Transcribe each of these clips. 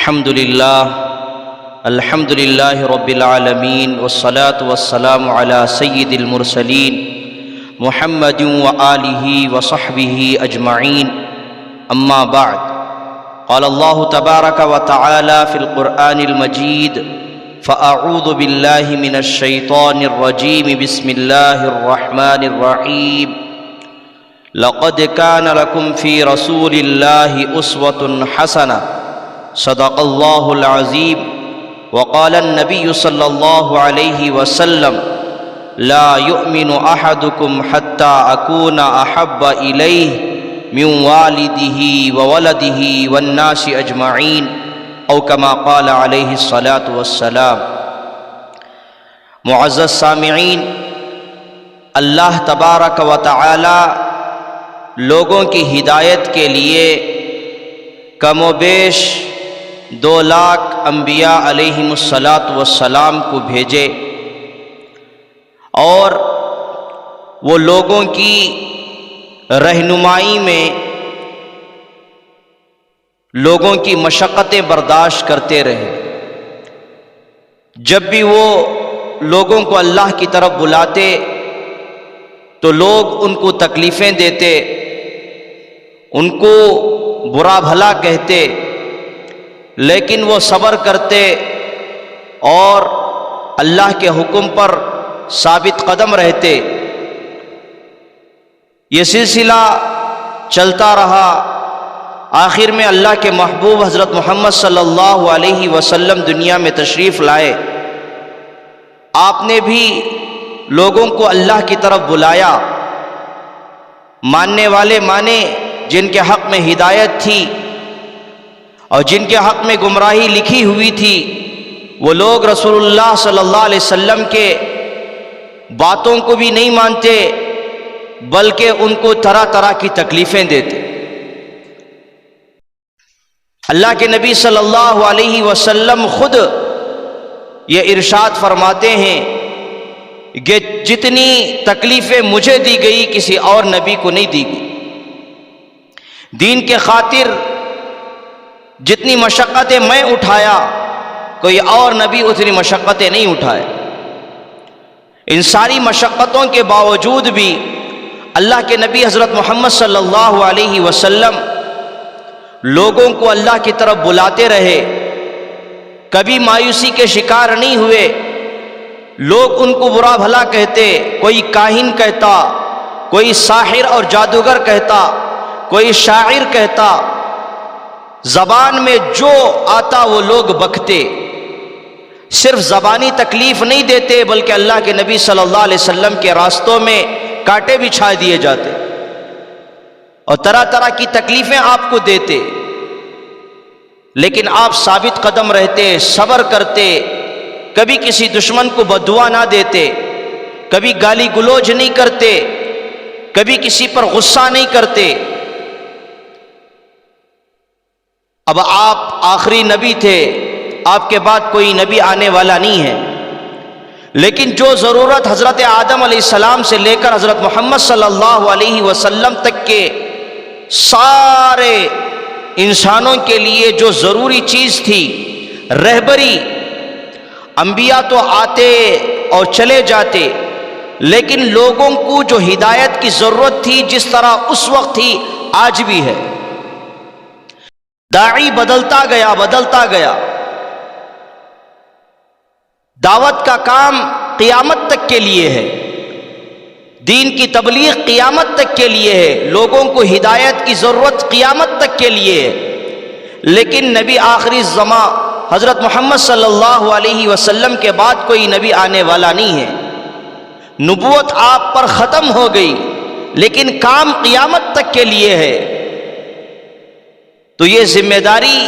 الحمد لله رب العالمين والصلاة والسلام على سيد المرسلين محمد وآله وصحبه أجمعين أما بعد قال الله تبارك وتعالى في القرآن المجيد فأعوذ بالله من الشيطان الرجيم بسم الله الرحمن الرحيم لقد كان لكم في رسول الله أسوة حسنة صدق الله العظيم وقال النبي صلى الله عليه وسلم لا يؤمن أحدكم حتى أكون أحب إليه من والده وولده والناس أجمعين أو كما قال عليه الصلاة والسلام۔ معزز سامعین، اللہ تبارک و تعالی لوگوں کی ہدایت کے لیے کم و بیش 2 لاکھ انبیاء علیہم الصلاۃ کو بھیجے، اور وہ لوگوں کی رہنمائی میں لوگوں کی مشقتیں برداشت کرتے رہے۔ جب بھی وہ لوگوں کو اللہ کی طرف بلاتے تو لوگ ان کو تکلیفیں دیتے، ان کو برا بھلا کہتے، لیکن وہ صبر کرتے اور اللہ کے حکم پر ثابت قدم رہتے۔ یہ سلسلہ چلتا رہا، آخر میں اللہ کے محبوب حضرت محمد صلی اللہ علیہ وسلم دنیا میں تشریف لائے۔ آپ نے بھی لوگوں کو اللہ کی طرف بلایا، ماننے والے مانے، جن کے حق میں ہدایت تھی اور جن کے حق میں گمراہی لکھی ہوئی تھی، وہ لوگ رسول اللہ صلی اللہ علیہ وسلم کے باتوں کو بھی نہیں مانتے، بلکہ ان کو طرح طرح کی تکلیفیں دیتے۔ اللہ کے نبی صلی اللہ علیہ وسلم خود یہ ارشاد فرماتے ہیں کہ جتنی تکلیفیں مجھے دی گئی کسی اور نبی کو نہیں دی گئی۔ دین کے خاطر جتنی مشقتیں میں اٹھایا، کوئی اور نبی اتنی مشقتیں نہیں اٹھائے۔ ان ساری مشقتوں کے باوجود بھی اللہ کے نبی حضرت محمد صلی اللہ علیہ وسلم لوگوں کو اللہ کی طرف بلاتے رہے، کبھی مایوسی کے شکار نہیں ہوئے۔ لوگ ان کو برا بھلا کہتے، کوئی کاہن کہتا، کوئی ساحر اور جادوگر کہتا، کوئی شاعر کہتا، زبان میں جو آتا وہ لوگ بکتے۔ صرف زبانی تکلیف نہیں دیتے، بلکہ اللہ کے نبی صلی اللہ علیہ وسلم کے راستوں میں کانٹے بچھا دیے جاتے اور طرح طرح کی تکلیفیں آپ کو دیتے، لیکن آپ ثابت قدم رہتے، صبر کرتے، کبھی کسی دشمن کو بددعا نہ دیتے، کبھی گالی گلوچ نہیں کرتے، کبھی کسی پر غصہ نہیں کرتے۔ اب آپ آخری نبی تھے، آپ کے بعد کوئی نبی آنے والا نہیں ہے، لیکن جو ضرورت حضرت آدم علیہ السلام سے لے کر حضرت محمد صلی اللہ علیہ وسلم تک کے سارے انسانوں کے لیے جو ضروری چیز تھی، رہبری، انبیاء تو آتے اور چلے جاتے، لیکن لوگوں کو جو ہدایت کی ضرورت تھی جس طرح اس وقت تھی آج بھی ہے۔ داعی بدلتا گیا، دعوت کا کام قیامت تک کے لیے ہے، دین کی تبلیغ قیامت تک کے لیے ہے، لوگوں کو ہدایت کی ضرورت قیامت تک کے لیے ہے، لیکن نبی آخری زمان حضرت محمد صلی اللہ علیہ وسلم کے بعد کوئی نبی آنے والا نہیں ہے۔ نبوت آپ پر ختم ہو گئی، لیکن کام قیامت تک کے لیے ہے۔ تو یہ ذمہ داری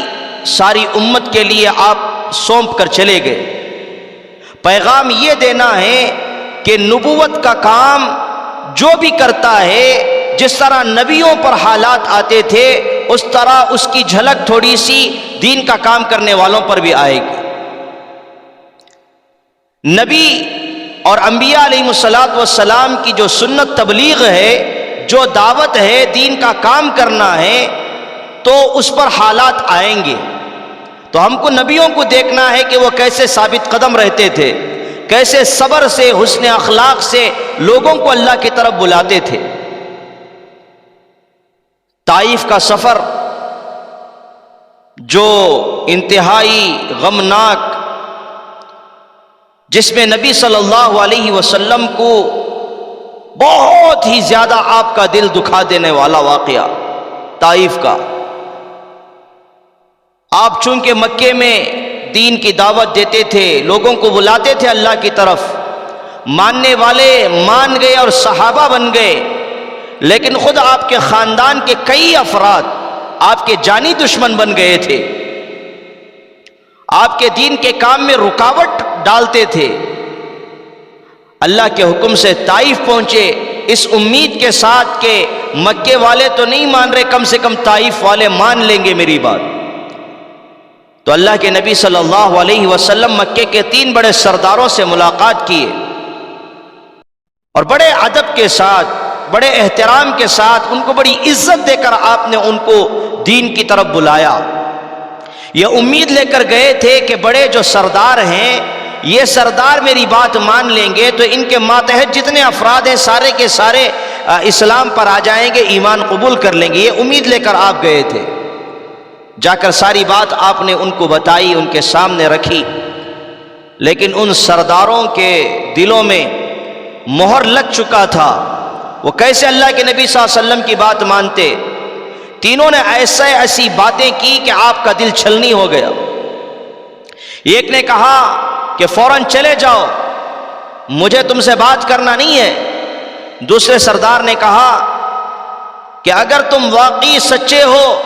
ساری امت کے لیے آپ سونپ کر چلے گئے۔ پیغام یہ دینا ہے کہ نبوت کا کام جو بھی کرتا ہے، جس طرح نبیوں پر حالات آتے تھے، اس طرح اس کی جھلک تھوڑی سی دین کا کام کرنے والوں پر بھی آئے گی۔ نبی اور انبیاء علیہ السلام کی جو سنت تبلیغ ہے، جو دعوت ہے، دین کا کام کرنا ہے، تو اس پر حالات آئیں گے۔ تو ہم کو نبیوں کو دیکھنا ہے کہ وہ کیسے ثابت قدم رہتے تھے، کیسے صبر سے، حسن اخلاق سے لوگوں کو اللہ کی طرف بلاتے تھے۔ طائف کا سفر جو انتہائی غمناک، جس میں نبی صلی اللہ علیہ وسلم کو بہت ہی زیادہ آپ کا دل دکھا دینے والا واقعہ طائف کا۔ آپ چونکہ مکے میں دین کی دعوت دیتے تھے، لوگوں کو بلاتے تھے اللہ کی طرف، ماننے والے مان گئے اور صحابہ بن گئے، لیکن خود آپ کے خاندان کے کئی افراد آپ کے جانی دشمن بن گئے تھے، آپ کے دین کے کام میں رکاوٹ ڈالتے تھے۔ اللہ کے حکم سے طائف پہنچے اس امید کے ساتھ کہ مکے والے تو نہیں مان رہے، کم سے کم طائف والے مان لیں گے میری بات۔ تو اللہ کے نبی صلی اللہ علیہ وسلم مکے کے 3 بڑے سرداروں سے ملاقات کیے اور بڑے ادب کے ساتھ، بڑے احترام کے ساتھ، ان کو بڑی عزت دے کر آپ نے ان کو دین کی طرف بلایا۔ یہ امید لے کر گئے تھے کہ بڑے جو سردار ہیں، یہ سردار میری بات مان لیں گے تو ان کے ماتحت جتنے افراد ہیں سارے کے سارے اسلام پر آ جائیں گے، ایمان قبول کر لیں گے۔ یہ امید لے کر آپ گئے تھے۔ جا کر ساری بات آپ نے ان کو بتائی، ان کے سامنے رکھی، لیکن ان سرداروں کے دلوں میں مہر لگ چکا تھا۔ وہ کیسے اللہ کے نبی صلی اللہ علیہ وسلم کی بات مانتے؟ تینوں نے ایسی باتیں کی کہ آپ کا دل چھلنی ہو گیا۔ ایک نے کہا کہ فوراً چلے جاؤ، مجھے تم سے بات کرنا نہیں ہے۔ دوسرے سردار نے کہا کہ اگر تم واقعی سچے ہو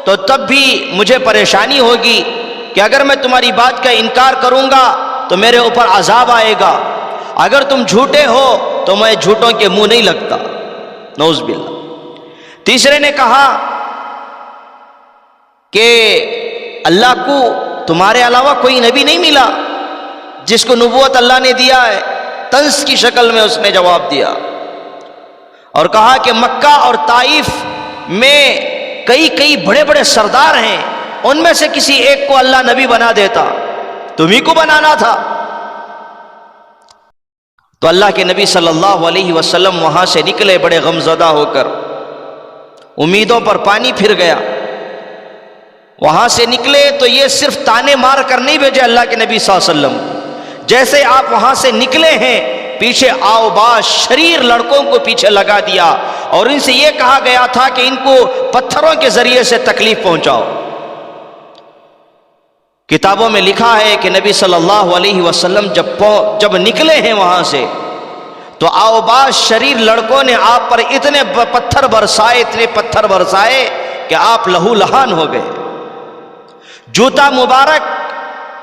تو تب بھی مجھے پریشانی ہوگی کہ اگر میں تمہاری بات کا انکار کروں گا تو میرے اوپر عذاب آئے گا، اگر تم جھوٹے ہو تو میں جھوٹوں کے منہ نہیں لگتا، نعوذ باللہ۔ تیسرے نے کہا کہ اللہ کو تمہارے علاوہ کوئی نبی نہیں ملا جس کو نبوت اللہ نے دیا ہے؟ طنز کی شکل میں اس نے جواب دیا اور کہا کہ مکہ اور طائف میں کئی بڑے بڑے سردار ہیں، ان میں سے کسی ایک کو اللہ نبی بنا دیتا، تمہیں کو بنانا تھا۔ تو اللہ کے نبی صلی اللہ علیہ وسلم وہاں سے نکلے بڑے غمزدہ ہو کر، امیدوں پر پانی پھر گیا۔ وہاں سے نکلے تو یہ صرف تانے مار کر نہیں بھیجے اللہ کے نبی صلی اللہ علیہ وسلم، جیسے آپ وہاں سے نکلے ہیں پیچھے آؤ باش شریر لڑکوں کو پیچھے لگا دیا اور ان سے یہ کہا گیا تھا کہ ان کو پتھروں کے ذریعے سے تکلیف پہنچاؤ۔ کتابوں میں لکھا ہے کہ نبی صلی اللہ علیہ وسلم جب نکلے ہیں وہاں سے تو آؤ باش شریر لڑکوں نے آپ پر اتنے پتھر برسائے کہ آپ لہو لہان ہو گئے۔ جوتا مبارک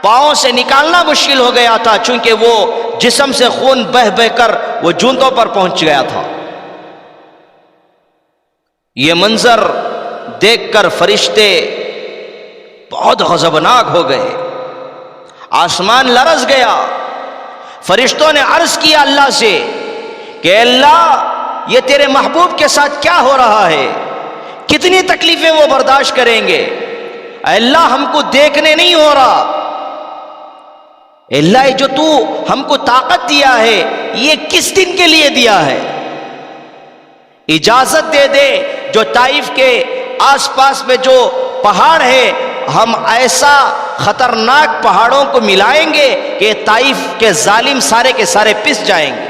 پاؤں سے نکالنا مشکل ہو گیا تھا، چونکہ وہ جسم سے خون بہ کر وہ جوتوں پر پہنچ گیا تھا۔ یہ منظر دیکھ کر فرشتے بہت غضبناک ہو گئے، آسمان لرز گیا۔ فرشتوں نے عرض کیا اللہ سے کہ اللہ یہ تیرے محبوب کے ساتھ کیا ہو رہا ہے، کتنی تکلیفیں وہ برداشت کریں گے؟ اے اللہ ہم کو دیکھنے نہیں ہو رہا، اے اللہ جو تو ہم کو طاقت دیا ہے یہ کس دن کے لیے دیا ہے؟ اجازت دے دے جو طائف کے آس پاس میں جو پہاڑ ہے ہم ایسا خطرناک پہاڑوں کو ملائیں گے کہ طائف کے ظالم سارے کے سارے پس جائیں گے۔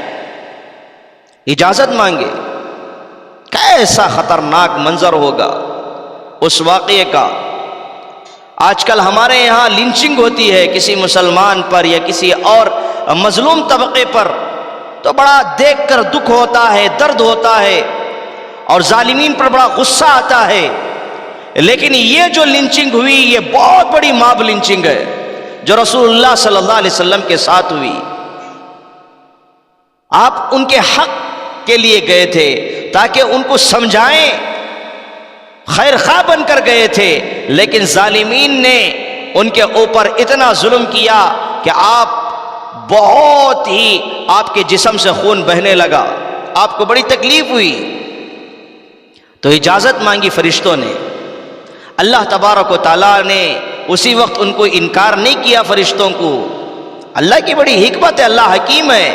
اجازت مانگے، کیسا خطرناک منظر ہوگا اس واقعے کا۔ آج کل ہمارے یہاں لنچنگ ہوتی ہے کسی مسلمان پر یا کسی اور مظلوم طبقے پر، تو بڑا دیکھ کر دکھ ہوتا ہے، درد ہوتا ہے اور ظالمین پر بڑا غصہ آتا ہے، لیکن یہ جو لنچنگ ہوئی یہ بہت بڑی ماب لنچنگ ہے جو رسول اللہ صلی اللہ علیہ وسلم کے ساتھ ہوئی۔ آپ ان کے حق کے لیے گئے تھے تاکہ ان کو سمجھائیں، خیر خواہ بن کر گئے تھے، لیکن ظالمین نے ان کے اوپر اتنا ظلم کیا کہ بہت ہی آپ کے جسم سے خون بہنے لگا، آپ کو بڑی تکلیف ہوئی۔ تو اجازت مانگی فرشتوں نے، اللہ تبارک و تعالیٰ نے اسی وقت ان کو انکار نہیں کیا فرشتوں کو۔ اللہ کی بڑی حکمت ہے، اللہ حکیم ہے۔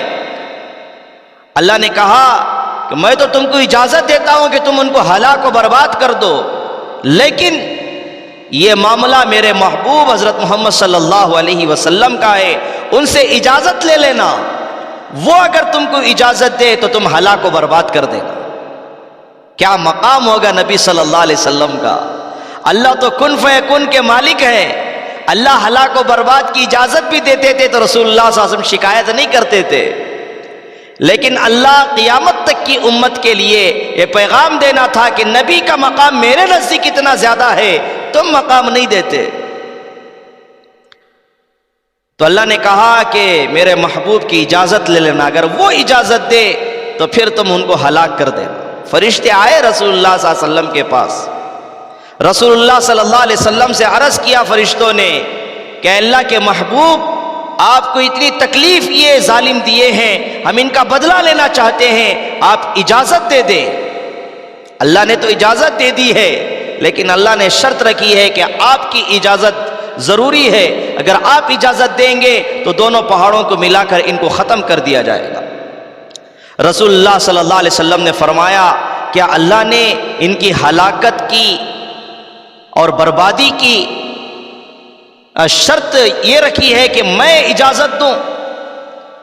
اللہ نے کہا کہ میں تو تم کو اجازت دیتا ہوں کہ تم ان کو ہلاک و برباد کر دو، لیکن یہ معاملہ میرے محبوب حضرت محمد صلی اللہ علیہ وسلم کا ہے، ان سے اجازت لے لینا، وہ اگر تم کو اجازت دے تو تم ہلاک و برباد کر دے گا۔ کیا مقام ہوگا نبی صلی اللہ علیہ وسلم کا۔ اللہ تو کن فیکن کے مالک ہے، اللہ ہلاک و برباد کی اجازت بھی دیتے تھے تو رسول اللہ صلی اللہ علیہ وسلم شکایت نہیں کرتے تھے، لیکن اللہ قیامت تک کی امت کے لیے یہ پیغام دینا تھا کہ نبی کا مقام میرے نزدیک اتنا زیادہ ہے، تم مقام نہیں دیتے۔ تو اللہ نے کہا کہ میرے محبوب کی اجازت لے لینا، اگر وہ اجازت دے تو پھر تم ان کو ہلاک کر دینا۔ فرشتے آئے رسول اللہ صلی اللہ علیہ وسلم کے پاس، رسول اللہ صلی اللہ علیہ وسلم سے عرض کیا فرشتوں نے کہ اللہ کے محبوب، آپ کو اتنی تکلیف یہ ظالم دیے ہیں، ہم ان کا بدلہ لینا چاہتے ہیں، آپ اجازت دے دیں۔ اللہ نے تو اجازت دے دی ہے، لیکن اللہ نے شرط رکھی ہے کہ آپ کی اجازت ضروری ہے، اگر آپ اجازت دیں گے تو دونوں پہاڑوں کو ملا کر ان کو ختم کر دیا جائے گا۔ رسول اللہ صلی اللہ علیہ وسلم نے فرمایا، کیا اللہ نے ان کی ہلاکت کی اور بربادی کی شرط یہ رکھی ہے کہ میں اجازت دوں؟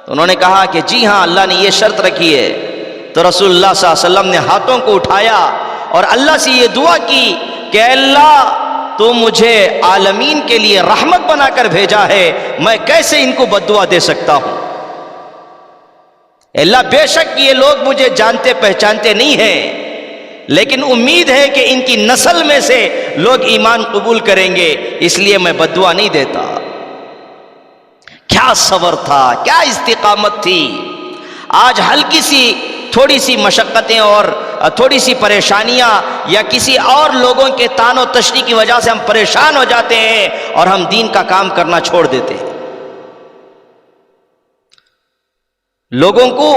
تو انہوں نے کہا کہ جی ہاں، اللہ نے یہ شرط رکھی ہے۔ تو رسول اللہ صلی اللہ علیہ وسلم نے ہاتھوں کو اٹھایا اور اللہ سے یہ دعا کی کہ اللہ تو مجھے عالمین کے لیے رحمت بنا کر بھیجا ہے، میں کیسے ان کو بد دعا دے سکتا ہوں؟ اللہ بے شک یہ لوگ مجھے جانتے پہچانتے نہیں ہیں، لیکن امید ہے کہ ان کی نسل میں سے لوگ ایمان قبول کریں گے، اس لیے میں بد دعا نہیں دیتا۔ کیا صبر تھا، کیا استقامت تھی۔ آج ہلکی سی تھوڑی سی مشقتیں اور تھوڑی سی پریشانیاں یا کسی اور لوگوں کے طعن و تشنی کی وجہ سے ہم پریشان ہو جاتے ہیں اور ہم دین کا کام کرنا چھوڑ دیتے ہیں۔ لوگوں کو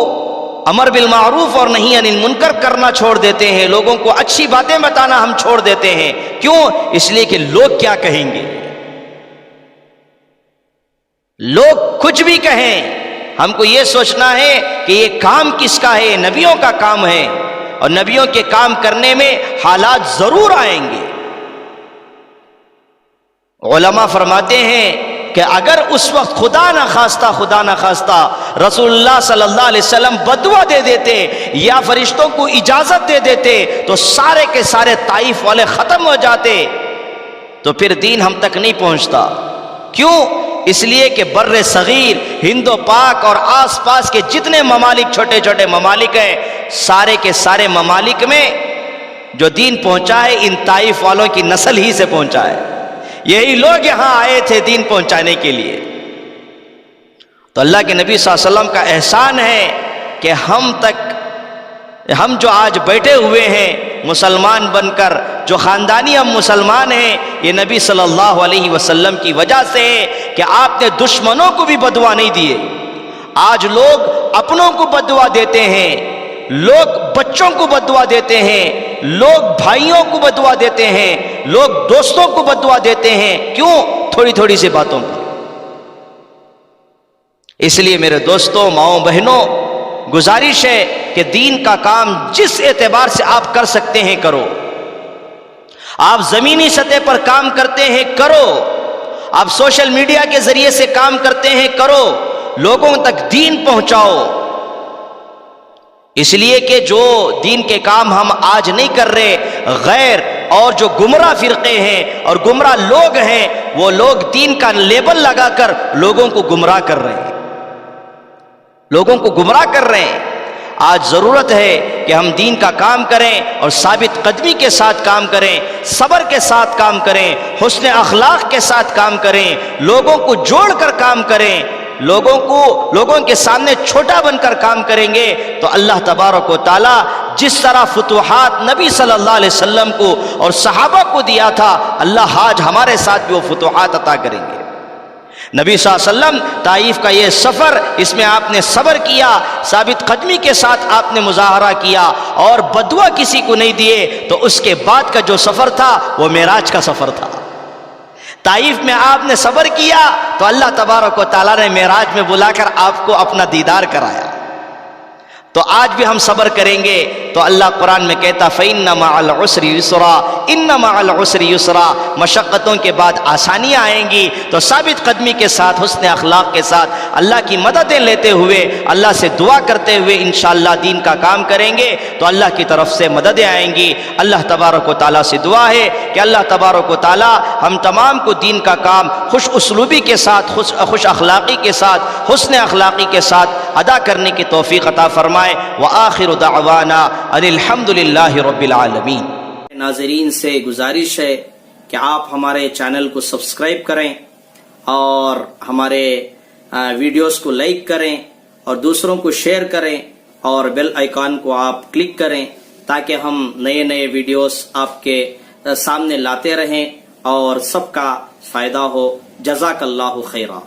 امر بالمعروف اور نہی عن المنکر کرنا چھوڑ دیتے ہیں، لوگوں کو اچھی باتیں بتانا ہم چھوڑ دیتے ہیں۔ کیوں؟ اس لیے کہ لوگ کیا کہیں گے۔ لوگ کچھ بھی کہیں، ہم کو یہ سوچنا ہے کہ یہ کام کس کا ہے، نبیوں کا کام ہے، اور نبیوں کے کام کرنے میں حالات ضرور آئیں گے۔ علماء فرماتے ہیں کہ اگر اس وقت خدا نہ خواستہ رسول اللہ صلی اللہ علیہ وسلم بدعا دے دیتے یا فرشتوں کو اجازت دے دیتے تو سارے کے سارے طائف والے ختم ہو جاتے، تو پھر دین ہم تک نہیں پہنچتا۔ کیوں؟ اس لیے کہ بر صغیر، ہند و پاک اور آس پاس کے جتنے ممالک چھوٹے چھوٹے ممالک ہیں، سارے کے سارے ممالک میں جو دین پہنچا ہے ان طائف والوں کی نسل ہی سے پہنچا ہے۔ یہی لوگ یہاں آئے تھے دین پہنچانے کے لیے۔ تو اللہ کے نبی صلی اللہ علیہ وسلم کا احسان ہے کہ ہم جو آج بیٹھے ہوئے ہیں مسلمان بن کر، جو خاندانی ہم مسلمان ہیں، یہ نبی صلی اللہ علیہ وسلم کی وجہ سے ہے کہ آپ نے دشمنوں کو بھی بدعا نہیں دیے۔ آج لوگ اپنوں کو بدعا دیتے ہیں، لوگ بچوں کو بدعا دیتے ہیں، لوگ بھائیوں کو بدعا دیتے ہیں، لوگ دوستوں کو بدعا دیتے ہیں۔ کیوں؟ تھوڑی تھوڑی سی باتوں پر۔ اس لیے میرے دوستوں، ماؤں بہنوں، گزارش ہے کہ دین کا کام جس اعتبار سے آپ کر سکتے ہیں کرو۔ آپ زمینی سطح پر کام کرتے ہیں کرو، آپ سوشل میڈیا کے ذریعے سے کام کرتے ہیں کرو، لوگوں تک دین پہنچاؤ۔ اس لیے کہ جو دین کے کام ہم آج نہیں کر رہے، غیر اور جو گمراہ فرقے ہیں اور گمراہ لوگ ہیں، وہ لوگ دین کا لیبل لگا کر لوگوں کو گمراہ کر رہے ہیں، لوگوں کو گمراہ کر رہے ہیں۔ آج ضرورت ہے کہ ہم دین کا کام کریں اور ثابت قدمی کے ساتھ کام کریں، صبر کے ساتھ کام کریں، حسن اخلاق کے ساتھ کام کریں، لوگوں کو جوڑ کر کام کریں۔ لوگوں کے سامنے چھوٹا بن کر کام کریں گے تو اللہ تبارک و تعالی جس طرح فتوحات نبی صلی اللہ علیہ وسلم کو اور صحابہ کو دیا تھا، اللہ آج ہمارے ساتھ بھی وہ فتوحات عطا کریں گے۔ نبی صلی اللہ علیہ وسلم طائف کا یہ سفر، اس میں آپ نے صبر کیا، ثابت قدمی کے ساتھ آپ نے مظاہرہ کیا اور بدعا کسی کو نہیں دیے۔ تو اس کے بعد کا جو سفر تھا وہ معراج کا سفر تھا۔ طائف میں آپ نے صبر کیا تو اللہ تبارک و تعالیٰ نے معراج میں بلا کر آپ کو اپنا دیدار کرایا. تو آج بھی ہم صبر کریں گے تو اللہ قرآن میں کہتا فَإِنَّ مَعَ الْعُسْرِ يُسْرًا إِنَّ مَعَ الْعُسْرِ يُسْرًا. مشقتوں کے بعد آسانیاں آئیں گی تو ثابت قدمی کے ساتھ حسن اخلاق کے ساتھ اللہ کی مددیں لیتے ہوئے اللہ سے دعا کرتے ہوئے انشاءاللہ دین کا کام کریں گے تو اللہ کی طرف سے مددیں آئیں گی. اللہ تبارک و تعالیٰ سے دعا ہے کہ اللہ تبارک و تعالیٰ ہم تمام کو دین کا کام خوش اسلوبی کے ساتھ خوش اخلاقی کے ساتھ حسن اخلاقی کے ساتھ ادا کرنے کی توفیق عطا فرمائے. وآخر دعوانا ان الحمد للہ رب العالمین. ناظرین سے گزارش ہے کہ آپ ہمارے چینل کو سبسکرائب کریں اور ہمارے ویڈیوز کو لائک کریں اور دوسروں کو شیئر کریں اور بیل آئیکن کو آپ کلک کریں تاکہ ہم نئے نئے ویڈیوز آپ کے سامنے لاتے رہیں اور سب کا فائدہ ہو. جزاک اللہ خیرا.